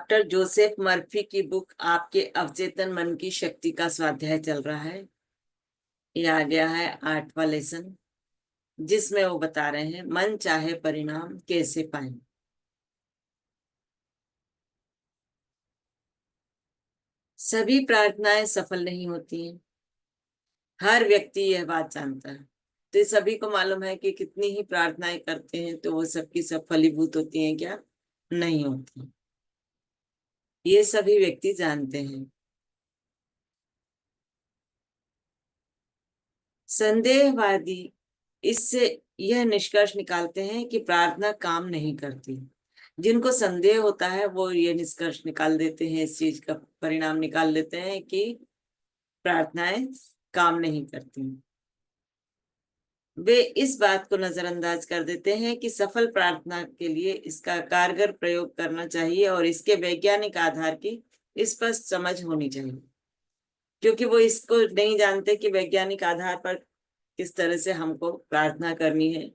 Doctor Joseph Murphy की book आपके अवचेतन मन की शक्ति का स्वाध्याय चल रहा है। ये आ गया है 8वां लेसन, जिसमें वो बता रहे हैं मन चाहे परिणाम कैसे पाए। सभी प्रार्थनाएं सफल नहीं होती हैं। हर व्यक्ति यह बात जानता है। तो ये सभी को मालूम है कि कितनी ही प्रार्थनाएं करते हैं तो वो सबकी सब फलीभूत होती हैं क्या? नहीं होती। ये सभी व्यक्ति जानते हैं। संदेहवादी इससे यह निष्कर्ष निकालते हैं कि प्रार्थना काम नहीं करती। जिनको संदेह होता है वो ये निष्कर्ष निकाल देते हैं, इस चीज का परिणाम निकाल लेते हैं कि प्रार्थनाएं काम नहीं करती। वे इस बात को नजरअंदाज कर देते हैं कि सफल प्रार्थना के लिए इसका कारगर प्रयोग करना चाहिए और इसके वैज्ञानिक आधार की स्पष्ट समझ होनी चाहिए। क्योंकि वो इसको नहीं जानते कि वैज्ञानिक आधार पर किस तरह से हमको प्रार्थना करनी है,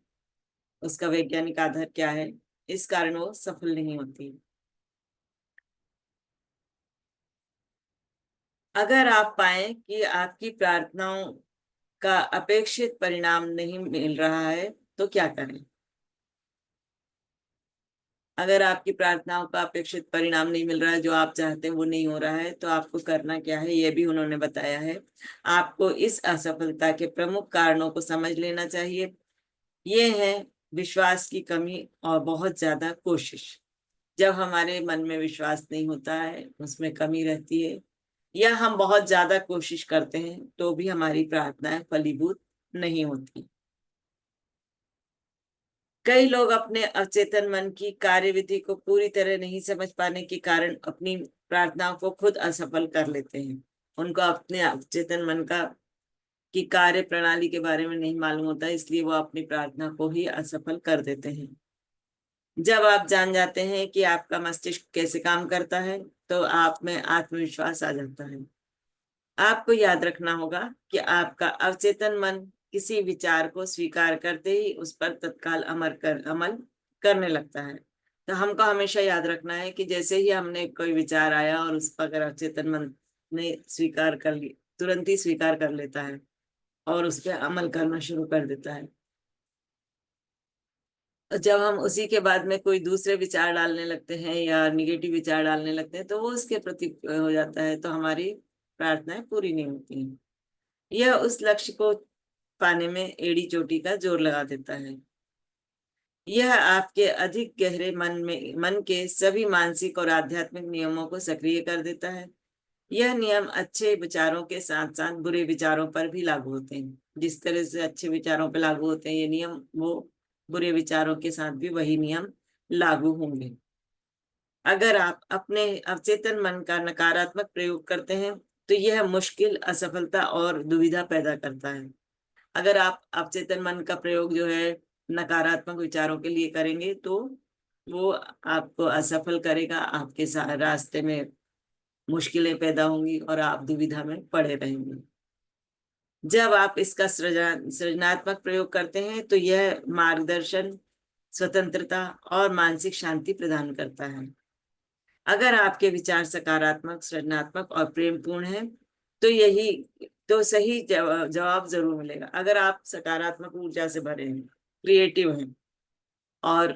उसका वैज्ञानिक आधार क्या है, इस कारण वो सफल नहीं होती। अगर आप पाएं कि आपकी प्रार्थनाओं का अपेक्षित परिणाम नहीं मिल रहा है तो क्या करें? अगर आपकी प्रार्थनाओं का अपेक्षित परिणाम नहीं मिल रहा है, जो आप चाहते हैं वो नहीं हो रहा है, तो आपको करना क्या है ये भी उन्होंने बताया है। आपको इस असफलता के प्रमुख कारणों को समझ लेना चाहिए। ये है विश्वास की कमी और बहुत ज्यादा कोशिश। जब हमारे मन में विश्वास नहीं होता है, उसमें कमी रहती है, या हम बहुत ज्यादा कोशिश करते हैं तो भी हमारी प्रार्थनाएं फलीभूत नहीं होती। कई लोग अपने अचेतन मन की कार्यविधि को पूरी तरह नहीं समझ पाने के कारण अपनी प्रार्थनाओं को खुद असफल कर लेते हैं। उनको अपने अचेतन मन का की कार्य प्रणाली के बारे में नहीं मालूम होता, इसलिए वो अपनी प्रार्थना को ही असफल कर देते हैं। जब आप जान जाते हैं कि आपका मस्तिष्क कैसे काम करता है तो आप में आत्मविश्वास आ जाता है। आपको याद रखना होगा कि आपका अवचेतन मन किसी विचार को स्वीकार करते ही उस पर तत्काल अमल करने लगता है। तो हमको हमेशा याद रखना है कि जैसे ही हमने कोई विचार आया और उस पर अगर अवचेतन मन ने स्वीकार कर ली, तुरंत ही स्वीकार कर लेता है और उस पर अमल करना शुरू कर देता है। जब हम उसी के बाद में कोई दूसरे विचार डालने लगते हैं या निगेटिव विचार डालने लगते हैं तो वो उसके प्रति हो जाता है, तो हमारी प्रार्थनाएं पूरी नहीं होती हैं। यह उस लक्ष्य को पाने में एड़ी चोटी का जोर लगा देता है। यह आपके अधिक गहरे मन के सभी मानसिक और आध्यात्मिक नियमों को सक्रिय कर देता है। यह नियम अच्छे विचारों के साथ साथ बुरे विचारों पर भी लागू होते हैं। जिस तरह से अच्छे विचारों पर लागू होते हैं ये नियम, वो बुरे विचारों के साथ भी वही नियम लागू होंगे। अगर आप अपने अवचेतन मन का नकारात्मक प्रयोग करते हैं तो यह मुश्किल, असफलता और दुविधा पैदा करता है। अगर आप अवचेतन मन का प्रयोग जो है नकारात्मक विचारों के लिए करेंगे तो वो आपको असफल करेगा, आपके रास्ते में मुश्किलें पैदा होंगी और आप दुविधा में पड़े रहेंगे। जब आप इसका सृजनात्मक प्रयोग करते हैं तो यह मार्गदर्शन, स्वतंत्रता और मानसिक शांति प्रदान करता है। अगर आपके विचार सकारात्मक, सृजनात्मक और प्रेमपूर्ण हैं तो यही तो सही जवाब जरूर मिलेगा। अगर आप सकारात्मक ऊर्जा से भरे हैं, क्रिएटिव हैं और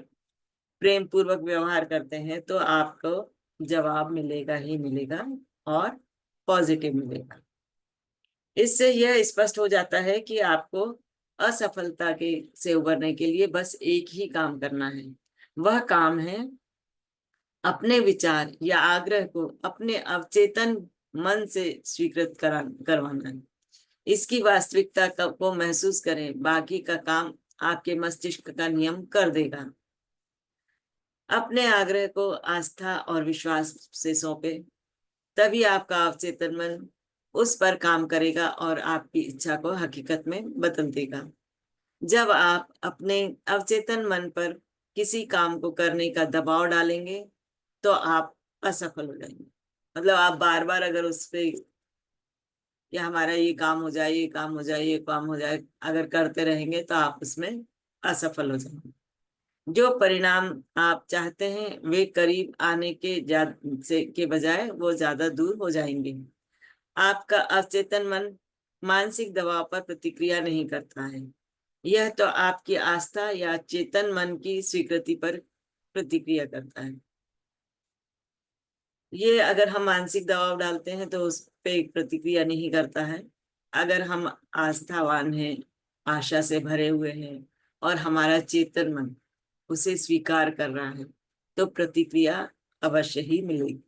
प्रेम पूर्वक व्यवहार करते हैं तो आपको जवाब मिलेगा ही मिलेगा और पॉजिटिव मिलेगा। इससे यह स्पष्ट हो जाता है कि आपको असफलता के से उबरने के लिए बस एक ही काम करना है। वह काम है अपने विचार या आग्रह को अपने अवचेतन मन से स्वीकृत करवाना है। इसकी वास्तविकता को महसूस करें, बाकी का काम आपके मस्तिष्क का नियम कर देगा। अपने आग्रह को आस्था और विश्वास से सौंपे, तभी आपका अवचेतन मन उस पर काम करेगा और आपकी इच्छा को हकीकत में बदल देगा। जब आप अपने अवचेतन मन पर किसी काम को करने का दबाव डालेंगे तो आप असफल हो जाएंगे। मतलब आप बार बार अगर उस पे कि हमारा ये काम हो जाए, ये काम हो जाए, ये काम हो जाए, अगर करते रहेंगे तो आप उसमें असफल हो जाएंगे। जो परिणाम आप चाहते हैं वे करीब आने के बजाय वो ज्यादा दूर हो जाएंगे। आपका अवचेतन मन मानसिक दबाव पर प्रतिक्रिया नहीं करता है, यह तो आपकी आस्था या चेतन मन की स्वीकृति पर प्रतिक्रिया करता है। ये अगर हम मानसिक दबाव डालते हैं तो उस पे प्रतिक्रिया नहीं करता है। अगर हम आस्थावान हैं, आशा से भरे हुए हैं और हमारा चेतन मन उसे स्वीकार कर रहा है तो प्रतिक्रिया अवश्य ही मिलेगी।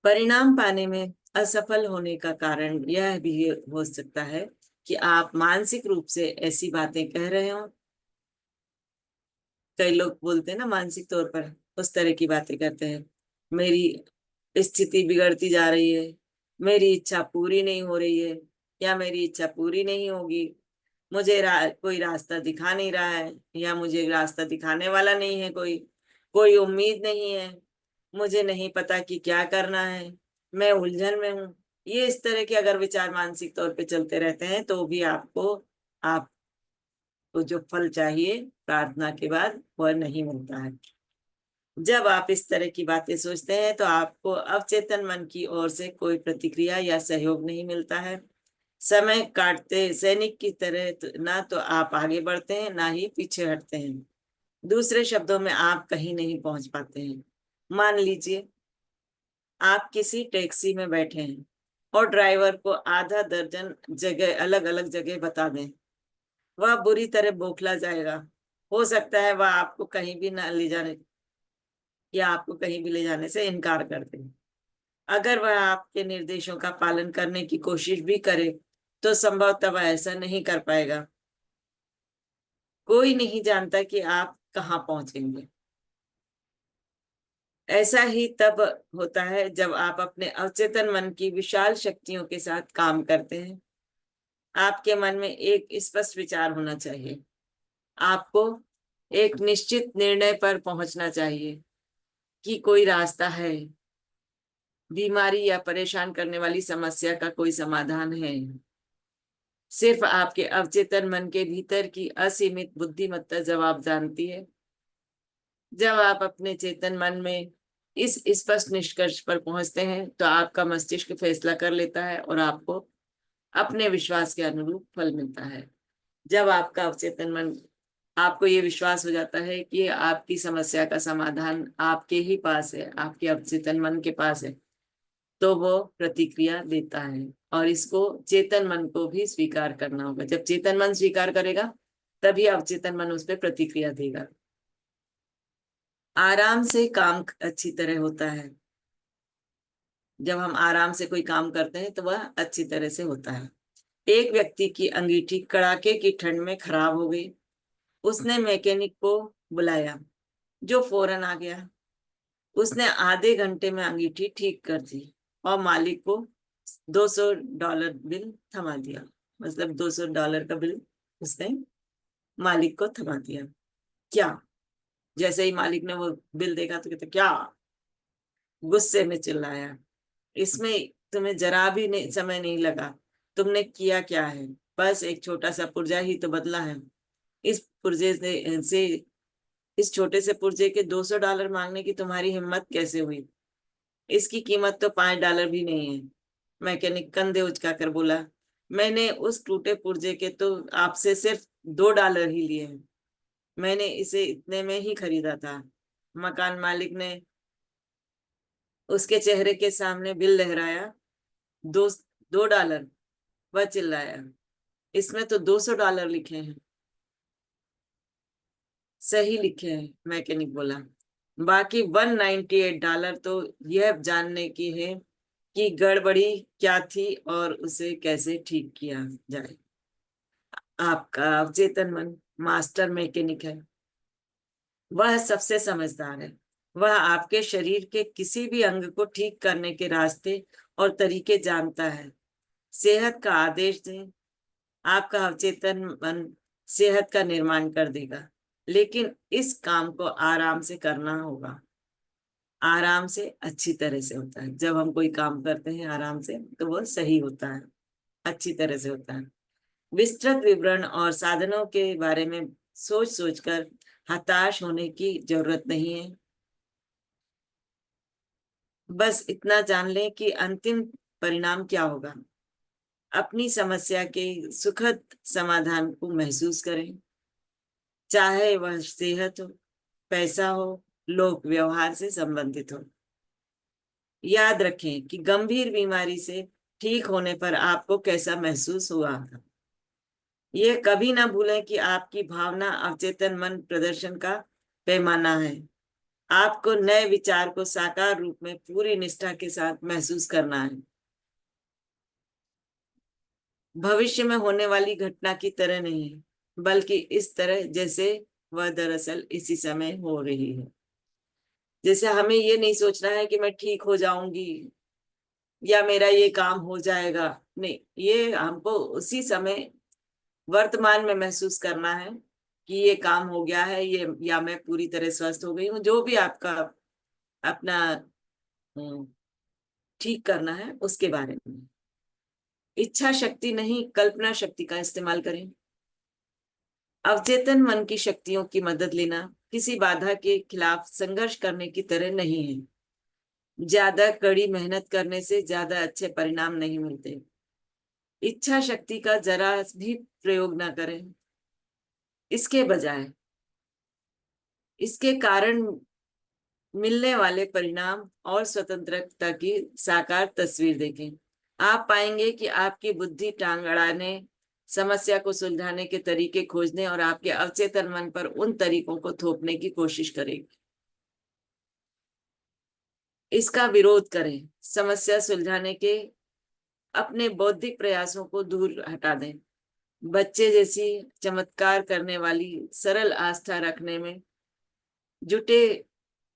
परिणाम पाने में असफल होने का कारण यह भी हो सकता है कि आप मानसिक रूप से ऐसी बातें कह रहे हो। कई लोग बोलते हैं ना, मानसिक तौर पर उस तरह की बातें करते हैं, मेरी स्थिति बिगड़ती जा रही है, मेरी इच्छा पूरी नहीं हो रही है, या मेरी इच्छा पूरी नहीं होगी, मुझे कोई रास्ता दिखा नहीं रहा है, या मुझे रास्ता दिखाने वाला नहीं है, कोई कोई उम्मीद नहीं है, मुझे नहीं पता कि क्या करना है, मैं उलझन में हूँ। ये इस तरह के अगर विचार मानसिक तौर पे चलते रहते हैं तो भी आपको जो फल चाहिए प्रार्थना के बाद वह नहीं मिलता है। जब आप इस तरह की बातें सोचते हैं तो आपको अवचेतन मन की ओर से कोई प्रतिक्रिया या सहयोग नहीं मिलता है। समय काटते सैनिक की तरह ना तो आप आगे बढ़ते हैं ना ही पीछे हटते हैं। दूसरे शब्दों में आप कहीं नहीं पहुंच पाते हैं। मान लीजिए आप किसी टैक्सी में बैठे हैं और ड्राइवर को आधा दर्जन जगह अलग अलग जगह बता दें, वह बुरी तरह बौखला जाएगा। हो सकता है वह आपको कहीं भी ना ले जाने या आपको कहीं भी ले जाने से इनकार कर दे। अगर वह आपके निर्देशों का पालन करने की कोशिश भी करे तो संभवतः वह ऐसा नहीं कर पाएगा। कोई नहीं जानता कि आप कहाँ पहुंचेंगे। ऐसा ही तब होता है जब आप अपने अवचेतन मन की विशाल शक्तियों के साथ काम करते हैं। आपके मन में एक स्पष्ट विचार होना चाहिए। आपको एक निश्चित निर्णय पर पहुंचना चाहिए कि कोई रास्ता है, बीमारी या परेशान करने वाली समस्या का कोई समाधान है। सिर्फ आपके अवचेतन मन के भीतर की असीमित बुद्धिमत्ता जवाब जानती है। जब आप अपने चेतन मन में इस स्पष्ट निष्कर्ष पर पहुंचते हैं तो आपका मस्तिष्क फैसला कर लेता है और आपको अपने विश्वास के अनुरूप फल मिलता है। जब आपका अवचेतन मन आपको ये विश्वास हो जाता है कि आपकी समस्या का समाधान आपके ही पास है, आपके अवचेतन मन के पास है, तो वो प्रतिक्रिया देता है। और इसको चेतन मन को भी स्वीकार करना होगा। जब चेतन मन स्वीकार करेगा तभी अवचेतन मन उस पर प्रतिक्रिया देगा। आराम से काम अच्छी तरह होता है। जब हम आराम से कोई काम करते हैं तो वह अच्छी तरह से होता है। एक व्यक्ति की अंगीठी कड़ाके की ठंड में खराब हो गई। उसने मैकेनिक को बुलाया जो फौरन आ गया। उसने आधे घंटे में अंगीठी ठीक कर दी और मालिक को $200 बिल थमा दिया। मतलब $200 का बिल उसने मालिक को थमा दिया। क्या? जैसे ही मालिक ने वो बिल देखा तो कहते क्या, गुस्से में चिल्लाया, इसमें तुम्हें जरा भी समय नहीं लगा, तुमने किया क्या है? बस एक छोटा सा पुर्जा ही तो बदला है। इस पुर्जे से इस छोटे से पुर्जे के $200 मांगने की तुम्हारी हिम्मत कैसे हुई? इसकी कीमत तो $5 भी नहीं है। मैकेनिक कंधे उचकाकर बोला, मैंने उस टूटे पुर्जे के तो आपसे सिर्फ $2 ही लिए हैं। मैंने इसे इतने में ही खरीदा था। मकान मालिक ने उसके चेहरे के सामने बिल लहराया। दो $2। वह चिल्लाया, इसमें तो $200 लिखे हैं। सही लिखे हैं, मैकेनिक बोला, बाकी $198 तो यह जानने की है कि गड़बड़ी क्या थी और उसे कैसे ठीक किया जाए। आपका अवचेतन मन मास्टर मैकेनिक है। वह सबसे समझदार है। वह आपके शरीर के किसी भी अंग को ठीक करने के रास्ते और तरीके जानता है। सेहत का आदेश दें, आपका अवचेतन मन सेहत का निर्माण कर देगा। लेकिन इस काम को आराम से करना होगा। आराम से अच्छी तरह से होता है। जब हम कोई काम करते हैं आराम से तो वो सही होता है, अच्छी तरह से होता है। विस्तृत विवरण और साधनों के बारे में सोच सोचकर हताश होने की जरूरत नहीं है। बस इतना जान लें कि अंतिम परिणाम क्या होगा। अपनी समस्या के सुखद समाधान को महसूस करें, चाहे वह सेहत हो, पैसा हो, लोक व्यवहार से संबंधित हो। याद रखें कि गंभीर बीमारी से ठीक होने पर आपको कैसा महसूस हुआ था। ये कभी ना भूलें कि आपकी भावना अवचेतन मन प्रदर्शन का पैमाना है। आपको नए विचार को साकार रूप में पूरी निष्ठा के साथ महसूस करना है, भविष्य में होने वाली घटना की तरह नहीं, बल्कि इस तरह जैसे वह दरअसल इसी समय हो रही है। जैसे हमें ये नहीं सोचना है कि मैं ठीक हो जाऊंगी या मेरा ये काम हो जाएगा। नहीं, ये हमको उसी समय वर्तमान में महसूस करना है कि ये काम हो गया है, ये या मैं पूरी तरह स्वस्थ हो गई हूँ। जो भी आपका अपना हम्म, ठीक करना है उसके बारे में। इच्छा शक्ति नहीं, कल्पना शक्ति का इस्तेमाल करें। अवचेतन मन की शक्तियों की मदद लेना किसी बाधा के खिलाफ संघर्ष करने की तरह नहीं है। ज्यादा कड़ी मेहनत करने से ज्यादा अच्छे परिणाम नहीं मिलते। इच्छा शक्ति का जरा भी प्रयोग ना करें। इसके बजाय इसके कारण मिलने वाले परिणाम और स्वतंत्रता की साकार तस्वीर देखें। आप पाएंगे कि आपकी बुद्धि टांग अड़ाने, समस्या को सुलझाने के तरीके खोजने और आपके अवचेतन मन पर उन तरीकों को थोपने की कोशिश करेगी। इसका विरोध करें। समस्या सुलझाने के अपने बौद्धिक प्रयासों को दूर हटा दें। बच्चे जैसी चमत्कार करने वाली सरल आस्था रखने में जुटे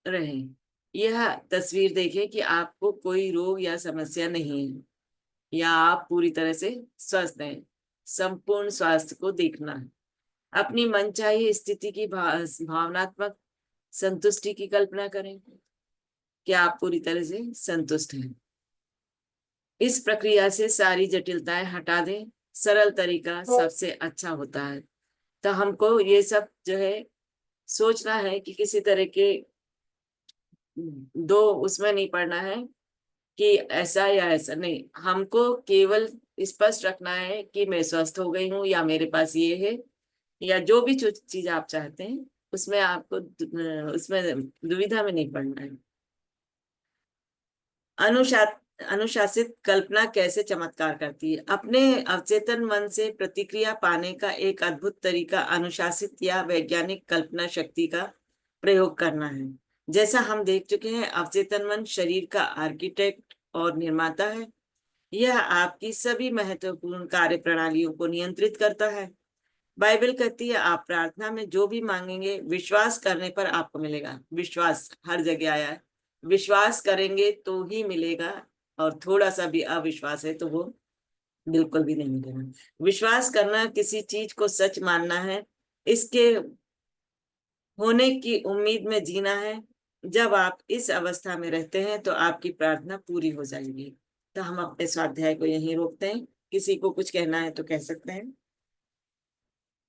रहें। यह तस्वीर देखें कि आपको कोई रोग या समस्या नहीं है, या आप पूरी तरह से स्वस्थ हैं। संपूर्ण स्वास्थ्य को देखना है। अपनी मनचाही स्थिति की भावनात्मक संतुष्टि की कल्पना करें कि आप पूरी तरह से संतुष्ट हैं। इस प्रक्रिया से सारी जटिलताएं हटा दें। सरल तरीका सबसे अच्छा होता है। तो हमको ये सब जो है सोचना है कि किसी तरह के दो उसमें नहीं पड़ना है कि ऐसा या ऐसा नहीं। हमको केवल स्पष्ट रखना है कि मैं स्वस्थ हो गई हूँ, या मेरे पास ये है, या जो भी चीज आप चाहते हैं उसमें आपको उसमें दुविधा में नहीं पड़ना है। अनुशा अनुशासित कल्पना कैसे चमत्कार करती है। अपने अवचेतन मन से प्रतिक्रिया पाने का एक अद्भुत तरीका अनुशासित या वैज्ञानिक कल्पना शक्ति का प्रयोग करना है। जैसा हम देख चुके हैं, अवचेतन मन शरीर का आर्किटेक्ट और निर्माता है। यह आपकी सभी महत्वपूर्ण कार्य प्रणालियों को नियंत्रित करता है। बाइबल कहती है, आप प्रार्थना में जो भी मांगेंगे विश्वास करने पर आपको मिलेगा। विश्वास हर जगह आया है। विश्वास करेंगे तो ही मिलेगा, और थोड़ा सा भी अविश्वास है तो वो बिल्कुल भी नहीं मिलेगा। विश्वास करना किसी चीज को सच मानना है, इसके होने की उम्मीद में जीना है। जब आप इस अवस्था में रहते हैं तो आपकी प्रार्थना पूरी हो जाएगी। तो हम अपने स्वाध्याय को यहीं रोकते हैं। किसी को कुछ कहना है तो कह सकते हैं।